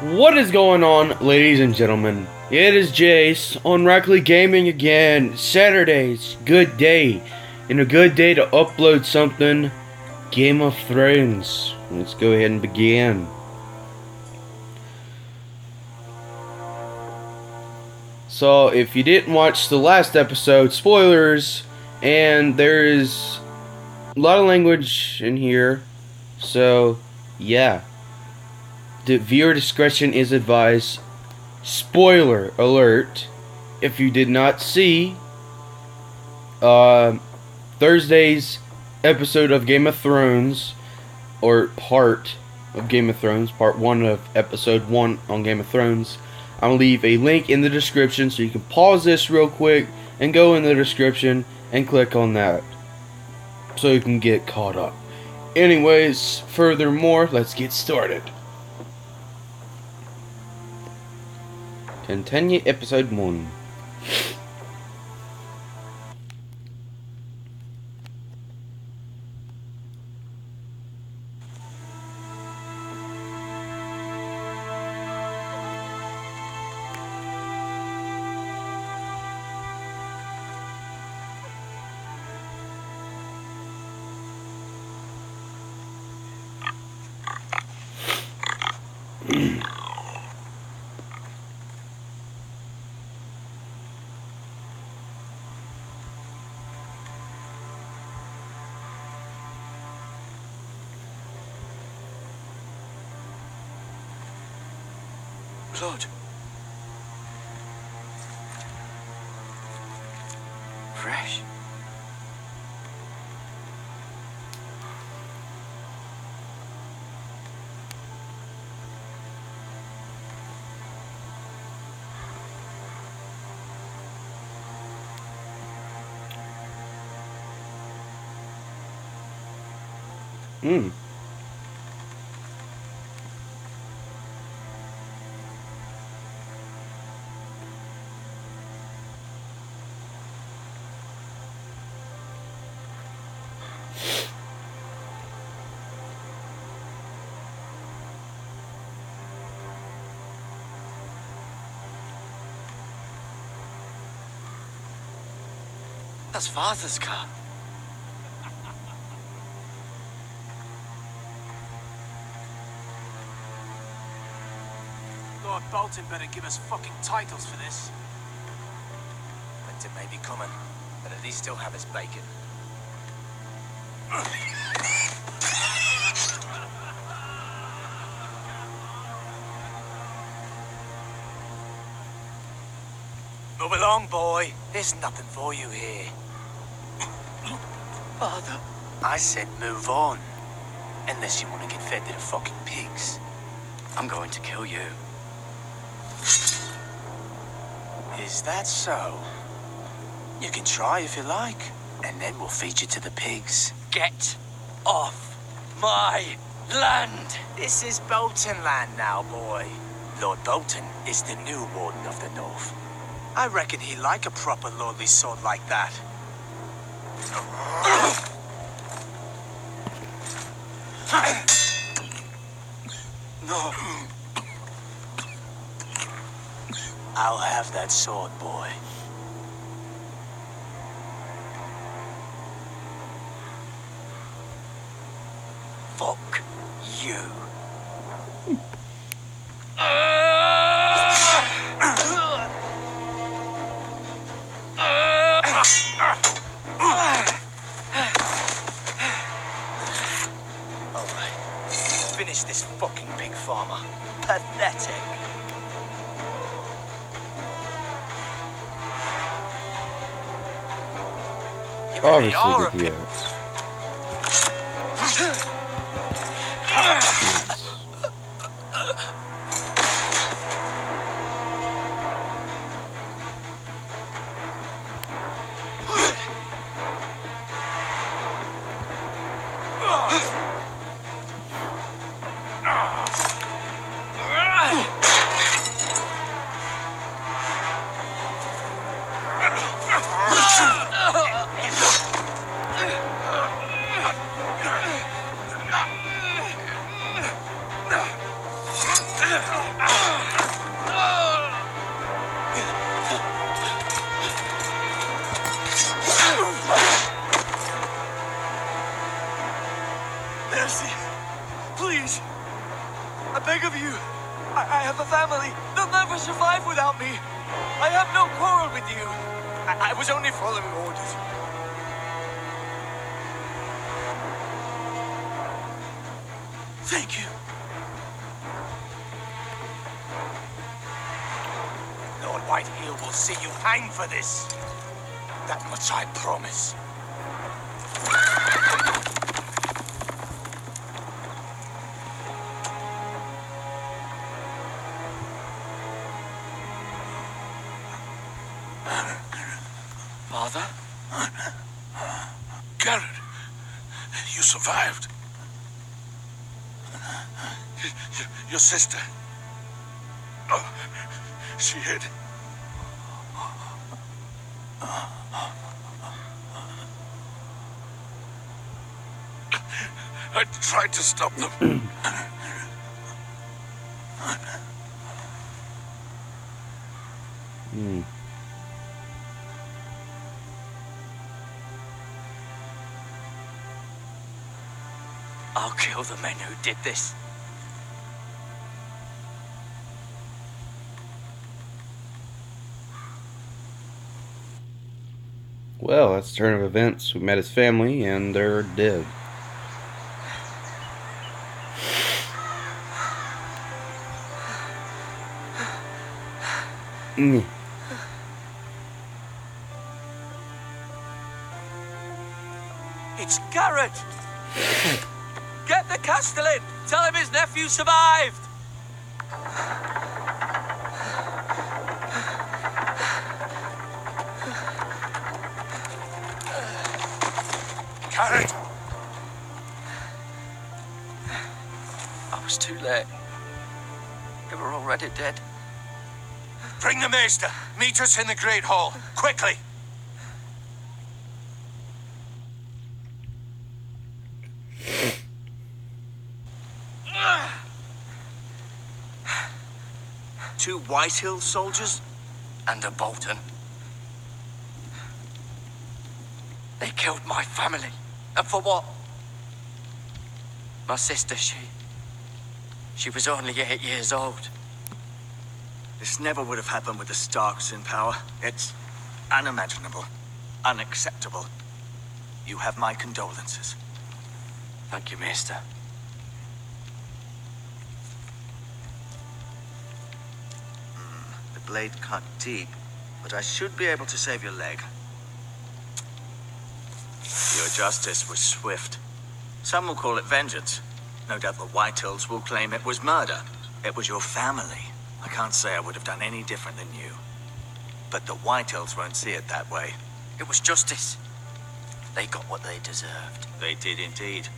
What is going on, ladies and gentlemen? It is Jace on Rackley Gaming again. Saturday's good day, and a good day to upload something. Game of Thrones. Let's go ahead and begin. So, if you didn't watch the last episode, spoilers, and there is a lot of language in here. So, yeah. The viewer discretion is advised. Spoiler alert. If you did not see Thursday's episode of Game of Thrones, or part of Game of Thrones, part 1 of episode 1 on Game of Thrones, I'll leave a link in the description so you can pause this real quick and go in the description and click on that so you can get caught up. Anyways, furthermore, let's get started. Continue episode 1. Blood. Fresh. That's Father's car. Lord Bolton better give us fucking titles for this. Winter may be coming, but at least he'll have his bacon. Move along, boy. There's nothing for you here. Father. I said move on. Unless you want to get fed to the fucking pigs. I'm going to kill you. Is that so? You can try if you like, and then we'll feed you to the pigs. Get off my land! This is Bolton land now, boy. Lord Bolton is the new Warden of the North. I reckon he'd like a proper lordly sword like that. No. I'll have that sword, boy. Fuck you. Alright. Finish this fucking pig farmer. Pathetic. Obviously, yeah. I beg of you. I have a family. They'll never survive without me. I have no quarrel with you. I was only following orders. Thank you. Lord Whitehill will see you hang for this. That much I promise. Father? Garrett, you survived. Your sister. Oh, she hid. I tried to stop them. I'll kill the men who did this. Well, that's the turn of events. We met his family, and they're dead. It's Garrett! Get the Castellan! Tell him his nephew survived! Garrett! I was too late. They were already dead. Bring the maester. Meet us in the Great Hall. Quickly! Two Whitehill soldiers and a Bolton. They killed my family. And for what? My sister, she was only 8 years old. This never would have happened with the Starks in power. It's unimaginable, unacceptable. You have my condolences. Thank you, Maester. The blade cut deep, but I should be able to save your leg. Your justice was swift. Some will call it vengeance. No doubt the Whitehills will claim it was murder. It was your family. I can't say I would have done any different than you. But the Whitehills won't see it that way. It was justice. They got what they deserved. They did indeed.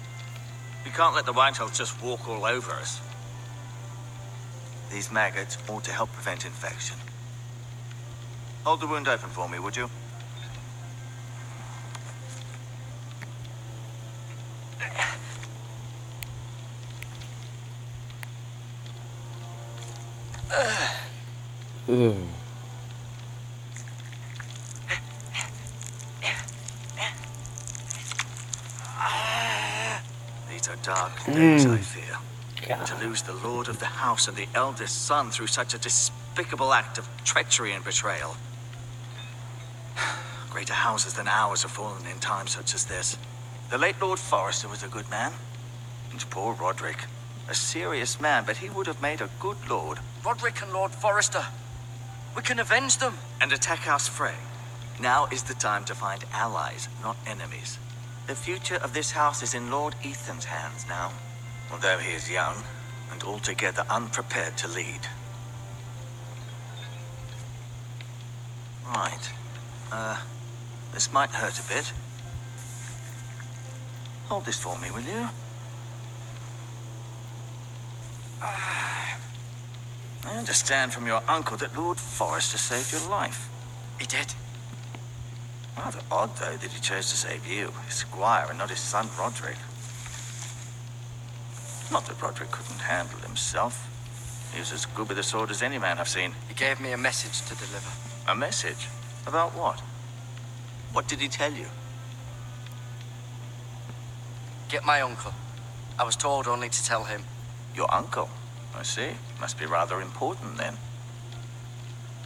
We can't let the Whitehills just walk all over us. These maggots ought to help prevent infection. Hold the wound open for me, would you? Ugh. These are dark days, I fear. God. To lose the lord of the house and the eldest son through such a despicable act of treachery and betrayal. Greater houses than ours have fallen in times such as this. The late Lord Forrester was a good man. And poor Roderick. A serious man, but he would have made a good lord. Roderick and Lord Forrester. We can avenge them. And attack House Frey. Now is the time to find allies, not enemies. The future of this house is in Lord Ethan's hands now. Although he is young, and altogether unprepared to lead. Right. This might hurt a bit. Hold this for me, will you? I understand from your uncle that Lord Forrester saved your life. He did. Rather odd, though, that he chose to save you, his squire, and not his son, Roderick. Not that Roderick couldn't handle himself. He was as good with a sword as any man I've seen. He gave me a message to deliver. A message? About what? What did he tell you? Get my uncle. I was told only to tell him. Your uncle? I see. Must be rather important then.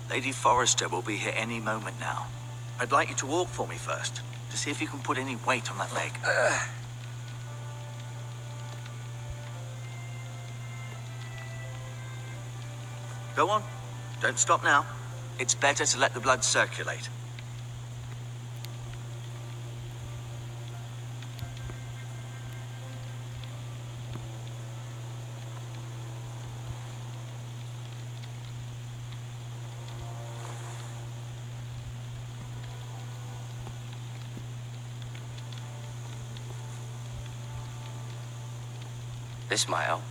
Lady Forrester will be here any moment now. I'd like you to walk for me first, to see if you can put any weight on that leg. Go on. Don't stop now. It's better to let the blood circulate. This might help.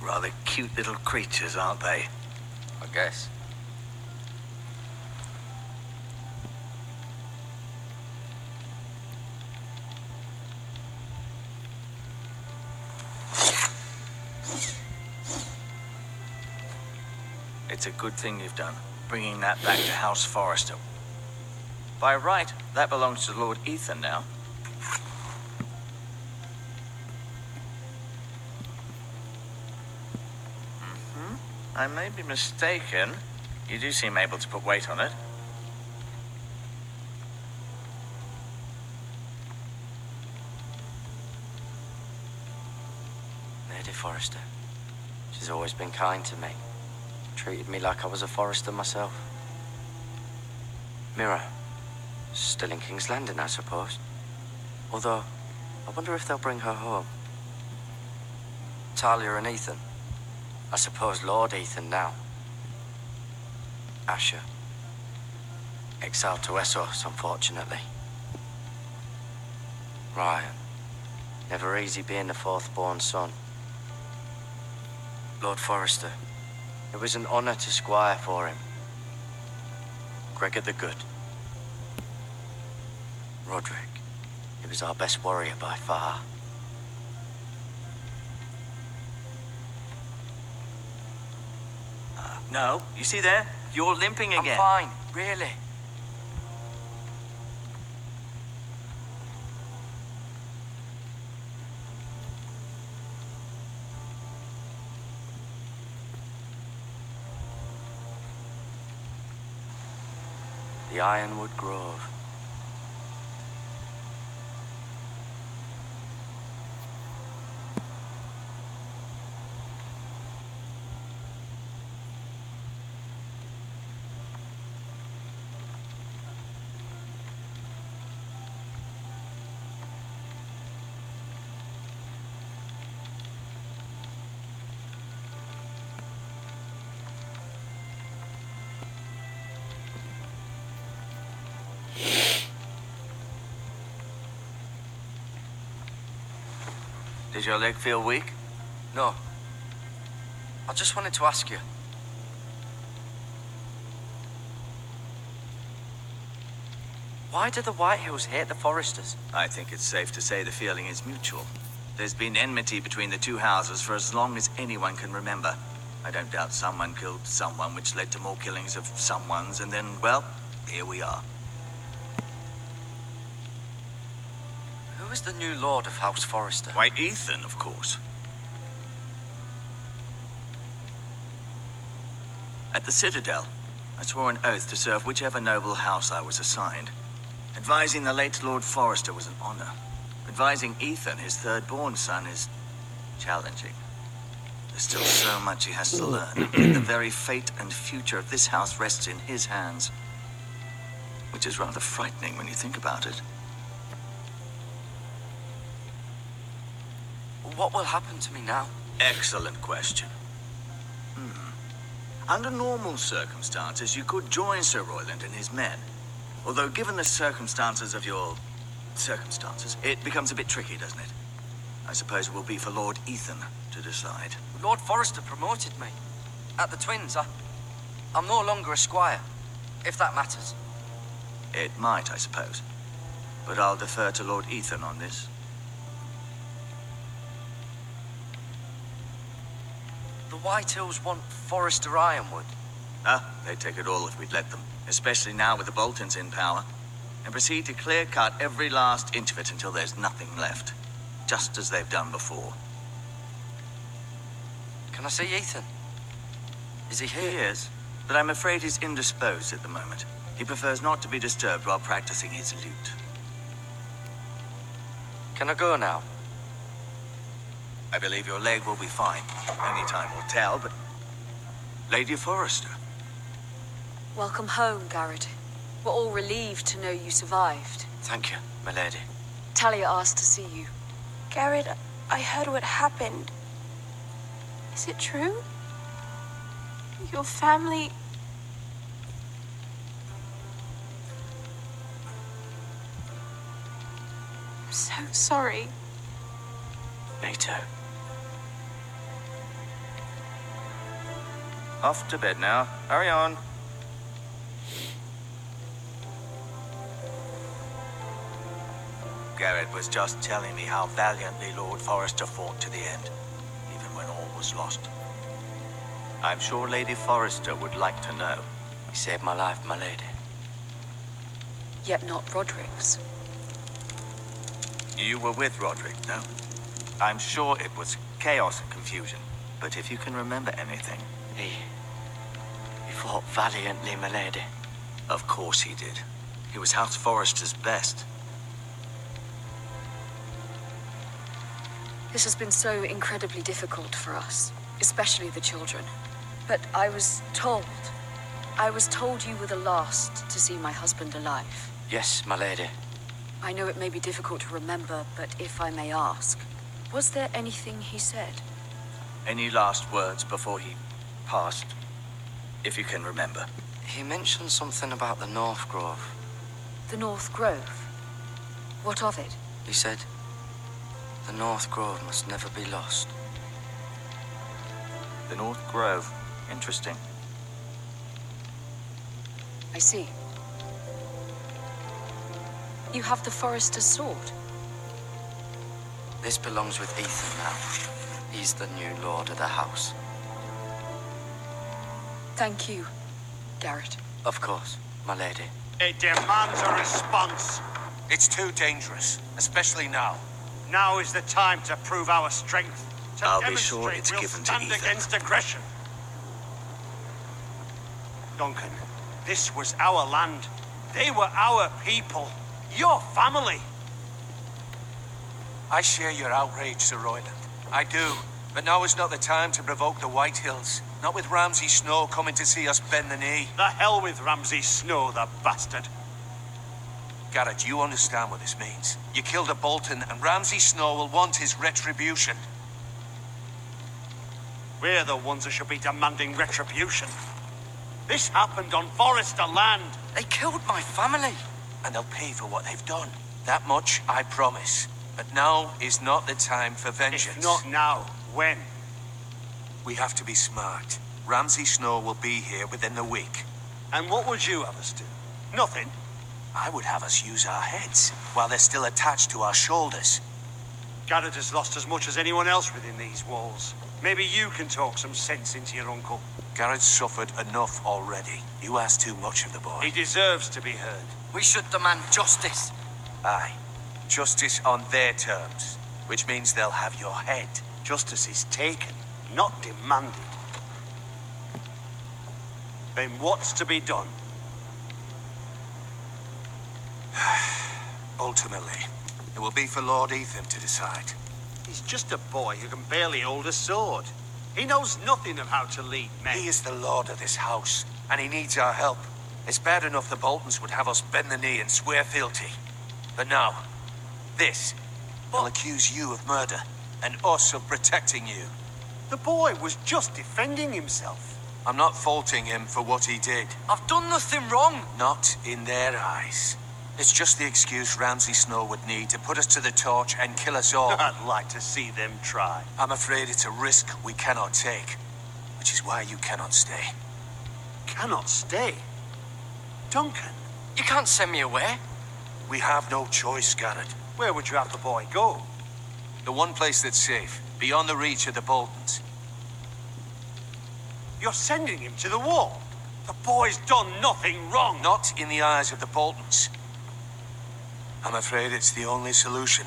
Rather cute little creatures, aren't they? I guess. It's a good thing you've done, bringing that back to House Forrester. By right, that belongs to Lord Ethan now. I may be mistaken. You do seem able to put weight on it. Lady Forrester. She's always been kind to me. Treated me like I was a Forrester myself. Mirror. Still in King's Landing, I suppose. Although, I wonder if they'll bring her home. Talia and Ethan. I suppose Lord Ethan now. Asher. Exiled to Essos, unfortunately. Ryan. Never easy being the fourth-born son. Lord Forrester. It was an honor to squire for him. Gregor the Good. Roderick. He was our best warrior by far. No, you see there? You're limping again. I'm fine, really. The Ironwood Grove. Does your leg feel weak? No. I just wanted to ask you. Why do the Whitehills hate the Forresters? I think it's safe to say the feeling is mutual. There's been enmity between the two houses for as long as anyone can remember. I don't doubt someone killed someone, which led to more killings of someones, and then, well, here we are. Who is the new Lord of House Forrester? Why, Ethan, of course. At the Citadel, I swore an oath to serve whichever noble house I was assigned. Advising the late Lord Forrester was an honor. Advising Ethan, his third-born son, is challenging. There's still so much he has to learn. Yet the very fate and future of this house rests in his hands. Which is rather frightening when you think about it. What will happen to me now? Excellent question. Under normal circumstances, you could join Sir Royland and his men. Although, given the circumstances of your circumstances, it becomes a bit tricky, doesn't it? I suppose it will be for Lord Ethan to decide. Lord Forrester promoted me. At the Twins, I'm no longer a squire, if that matters. It might, I suppose. But I'll defer to Lord Ethan on this. The Whitehills want Forrester Ironwood. They'd take it all if we'd let them. Especially now with the Boltons in power. And proceed to clear-cut every last inch of it until there's nothing left. Just as they've done before. Can I see Ethan? Is he here? He is, but I'm afraid he's indisposed at the moment. He prefers not to be disturbed while practicing his lute. Can I go now? I believe your leg will be fine. Only time will tell, but... Lady Forrester. Welcome home, Garrett. We're all relieved to know you survived. Thank you, my lady. Talia asked to see you. Garrett, I heard what happened. Is it true? Your family... I'm so sorry. Me too. Off to bed now. Hurry on. Garrett was just telling me how valiantly Lord Forrester fought to the end, even when all was lost. I'm sure Lady Forrester would like to know. He saved my life, my lady. Yet not Roderick's. You were with Roderick, no? I'm sure it was chaos and confusion, but if you can remember anything... He fought valiantly, my lady. Of course he did. He was House Forrester's best. This has been so incredibly difficult for us, especially the children. But I was told you were the last to see my husband alive. Yes, my lady. I know it may be difficult to remember, but if I may ask, was there anything he said? Any last words before he passed? If you can remember. He mentioned something about the North Grove. The North Grove? What of it? He said, the North Grove must never be lost. The North Grove. Interesting. I see. You have the Forrester's sword. This belongs with Ethan now. He's the new lord of the house. Thank you, Garrett. Of course, my lady. It demands a response. It's too dangerous, especially now. Now is the time to prove our strength. To I'll be demonstrate sure it's we'll given to stand Ethan. against aggression. Duncan, this was our land. They were our people. Your family. I share your outrage, Sir Royland. I do. But now is not the time to provoke the Whitehills. Not with Ramsay Snow coming to see us bend the knee. The hell with Ramsay Snow, the bastard. Garrett, you understand what this means. You killed a Bolton, and Ramsay Snow will want his retribution. We're the ones who should be demanding retribution. This happened on Forrester land. They killed my family. And they'll pay for what they've done. That much, I promise. But now is not the time for vengeance. If not now, when? We have to be smart. Ramsay Snow will be here within the week. And what would you have us do? Nothing. I would have us use our heads while they're still attached to our shoulders. Garrett has lost as much as anyone else within these walls. Maybe you can talk some sense into your uncle. Garrett's suffered enough already. You ask too much of the boy. He deserves to be heard. We should demand justice. Aye. Justice on their terms. Which means they'll have your head. Justice is taken, not demanded. Then what's to be done? Ultimately, it will be for Lord Ethan to decide. He's just a boy who can barely hold a sword. He knows nothing of how to lead men. He is the lord of this house, and he needs our help. It's bad enough the Boltons would have us bend the knee and swear fealty. But now, this will accuse you of murder, and us of protecting you. The boy was just defending himself. I'm not faulting him for what he did. I've done nothing wrong. Not in their eyes. It's just the excuse Ramsay Snow would need to put us to the torch and kill us all. I'd like to see them try. I'm afraid it's a risk we cannot take, which is why you cannot stay. Cannot stay? Duncan. You can't send me away. We have no choice, Garrett. Where would you have the boy go? The one place that's safe, beyond the reach of the Boltons. You're sending him to the wall. The boy's done nothing wrong. Not in the eyes of the Boltons. I'm afraid it's the only solution.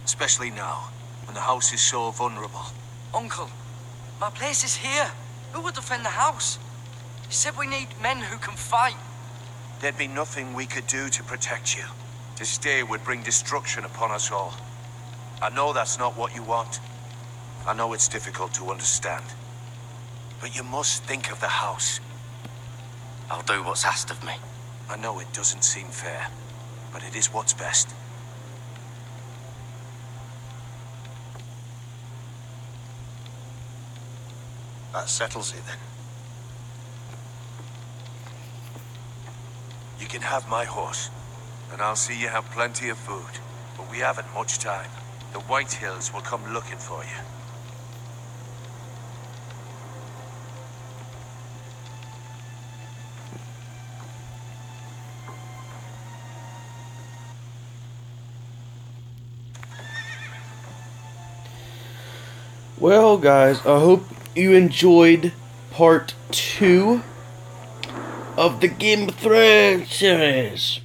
Especially now, when the house is so vulnerable. Uncle, my place is here. Who will defend the house? You said we need men who can fight. There'd be nothing we could do to protect you. To stay would bring destruction upon us all. I know that's not what you want. I know it's difficult to understand. But you must think of the house. I'll do what's asked of me. I know it doesn't seem fair, but it is what's best. That settles it then. You can have my horse, and I'll see you have plenty of food. But we haven't much time. The White Hills will come looking for you. Well, guys, I hope you enjoyed part 2 of the Game of Thrones series.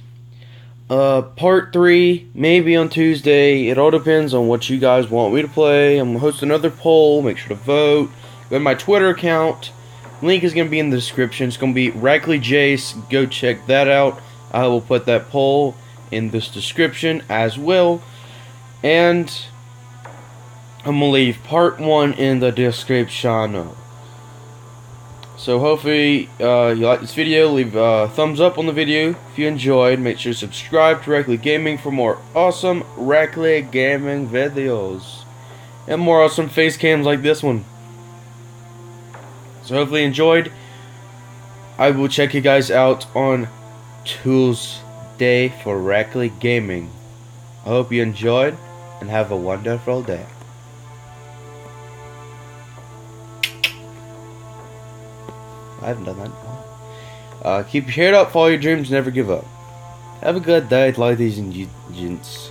Part 3, maybe on Tuesday. It all depends on what you guys want me to play. I'm going to host another poll. Make sure to vote. Go to my Twitter account. Link is going to be in the description. It's going to be Rackley Jace. Go check that out. I will put that poll in this description as well. And I'm going to leave part 1 in the description. So hopefully you like this video. Leave a thumbs up on the video if you enjoyed. Make sure to subscribe to Rackley Gaming for more awesome Rackley Gaming videos. And more awesome face cams like this one. So hopefully you enjoyed. I will check you guys out on Tuesday for Rackley Gaming. I hope you enjoyed and have a wonderful day. I haven't done that. Keep your head up, follow your dreams, never give up. Have a good day, ladies and gents.